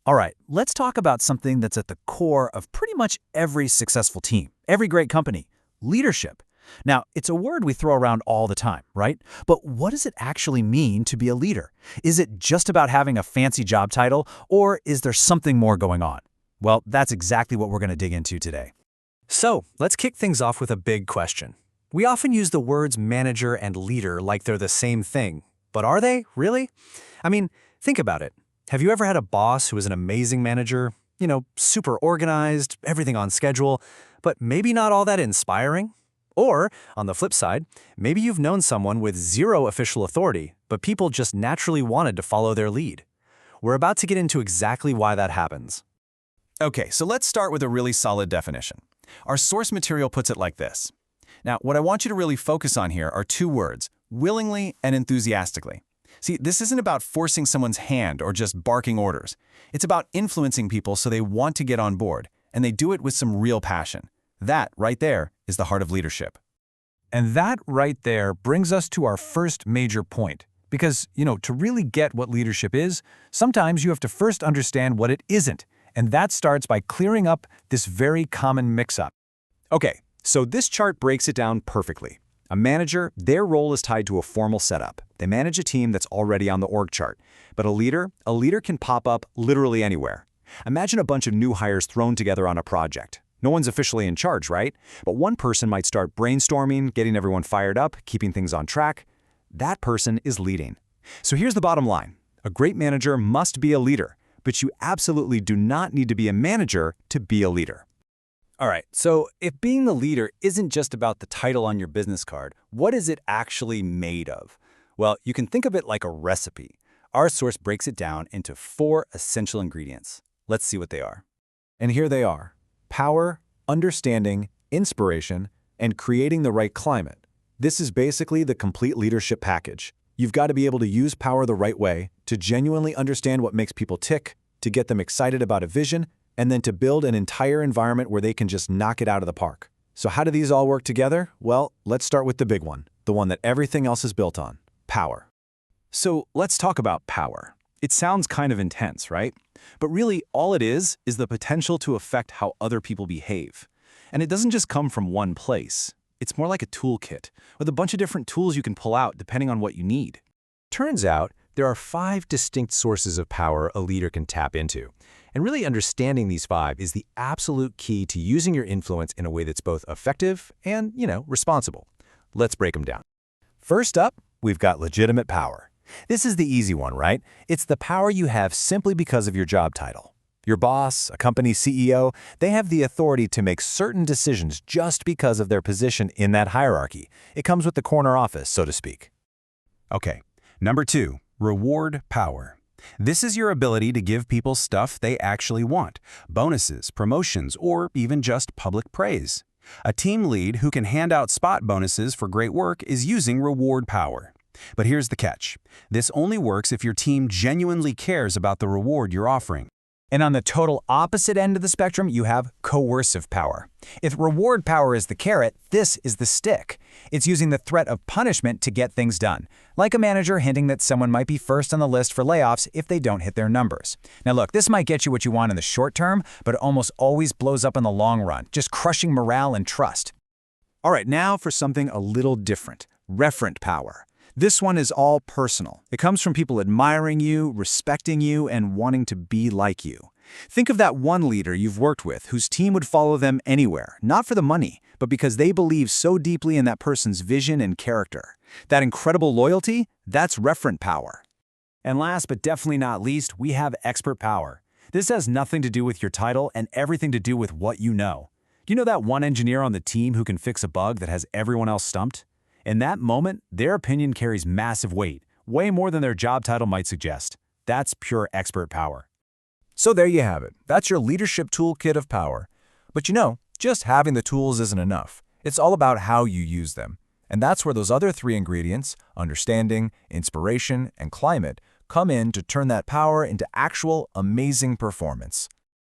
All right, let's talk about something that's at the core of pretty much every successful team, every great company: leadership. Now, it's a word we throw around all the time, right? But what does it actually mean to be a leader? Is it just about having a fancy job title, or is there something more going on? Well, that's exactly what we're going to dig into today. So, let's kick things off with a big question. We often use the words manager and leader like they're the same thing. But are they, really? I mean, think about it. Have you ever had a boss who was an amazing manager? Super organized, everything on schedule, but maybe not all that inspiring? Or, on the flip side, maybe you've known someone with zero official authority, but people just naturally wanted to follow their lead. We're about to get into exactly why that happens. Okay, so let's start with a really solid definition. Our source material puts it like this. Now, what I want you to really focus on here are two words: willingly and enthusiastically. See, this isn't about forcing someone's hand or just barking orders. It's about influencing people so they want to get on board, and they do it with some real passion. That, right there, is the heart of leadership. And that right there brings us to our first major point. Because, to really get what leadership is, sometimes you have to first understand what it isn't. And that starts by clearing up this very common mix-up. Okay, so this chart breaks it down perfectly. A manager, their role is tied to a formal setup. They manage a team that's already on the org chart. But a leader can pop up literally anywhere. Imagine a bunch of new hires thrown together on a project. No one's officially in charge, right? But one person might start brainstorming, getting everyone fired up, keeping things on track. That person is leading. So here's the bottom line. A great manager must be a leader, but you absolutely do not need to be a manager to be a leader. All right, so if being the leader isn't just about the title on your business card, what is it actually made of? Well, you can think of it like a recipe. Our source breaks it down into 4 essential ingredients. Let's see what they are. And here they are: power, understanding, inspiration, and creating the right climate. This is basically the complete leadership package. You've got to be able to use power the right way, to genuinely understand what makes people tick, to get them excited about a vision, and then to build an entire environment where they can just knock it out of the park. So how do these all work together? Well, let's start with the big one, the one that everything else is built on: power. So let's talk about power. It sounds kind of intense, right? But really, all it is the potential to affect how other people behave. And it doesn't just come from one place. It's more like a toolkit, with a bunch of different tools you can pull out depending on what you need. Turns out, there are 5 distinct sources of power a leader can tap into. And really understanding these 5 is the absolute key to using your influence in a way that's both effective and, responsible. Let's break them down. First up, we've got legitimate power. This is the easy one, right? It's the power you have simply because of your job title. Your boss, a company's CEO, they have the authority to make certain decisions just because of their position in that hierarchy. It comes with the corner office, so to speak. Okay, number 2, reward power. This is your ability to give people stuff they actually want: bonuses, promotions, or even just public praise. A team lead who can hand out spot bonuses for great work is using reward power. But here's the catch. This only works if your team genuinely cares about the reward you're offering. And on the total opposite end of the spectrum, you have coercive power. If reward power is the carrot, this is the stick. It's using the threat of punishment to get things done, like a manager hinting that someone might be first on the list for layoffs if they don't hit their numbers. Now look, this might get you what you want in the short term, but it almost always blows up in the long run, just crushing morale and trust. All right, now for something a little different: referent power. This one is all personal. It comes from people admiring you, respecting you, and wanting to be like you. Think of that one leader you've worked with whose team would follow them anywhere, not for the money, but because they believe so deeply in that person's vision and character. That incredible loyalty, that's referent power. And last but definitely not least, we have expert power. This has nothing to do with your title and everything to do with what you know. Do you know that one engineer on the team who can fix a bug that has everyone else stumped? In that moment, their opinion carries massive weight, way more than their job title might suggest. That's pure expert power. So there you have it. That's your leadership toolkit of power. But just having the tools isn't enough. It's all about how you use them. And that's where those other 3 ingredients, understanding, inspiration, and climate, come in to turn that power into actual amazing performance.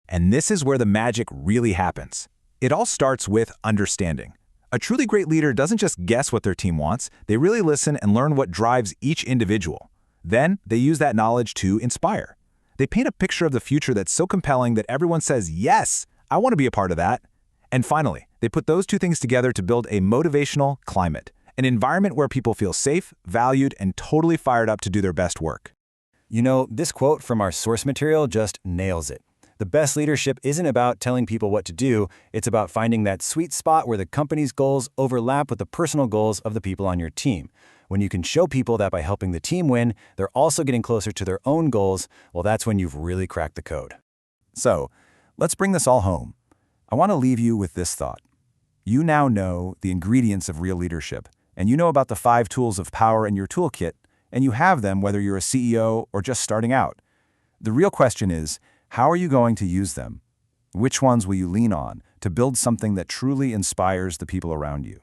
And this is where the magic really happens. It all starts with understanding. A truly great leader doesn't just guess what their team wants, they really listen and learn what drives each individual. Then they use that knowledge to inspire. They paint a picture of the future that's so compelling that everyone says, yes, I want to be a part of that. And finally, they put those two things together to build a motivational climate, an environment where people feel safe, valued, and totally fired up to do their best work. You know, this quote from our source material just nails it. The best leadership isn't about telling people what to do, it's about finding that sweet spot where the company's goals overlap with the personal goals of the people on your team. When you can show people that by helping the team win, they're also getting closer to their own goals, well, that's when you've really cracked the code. So, let's bring this all home. I want to leave you with this thought. You now know the ingredients of real leadership, and you know about the 5 tools of power in your toolkit, and you have them whether you're a CEO or just starting out. The real question is, how are you going to use them? Which ones will you lean on to build something that truly inspires the people around you?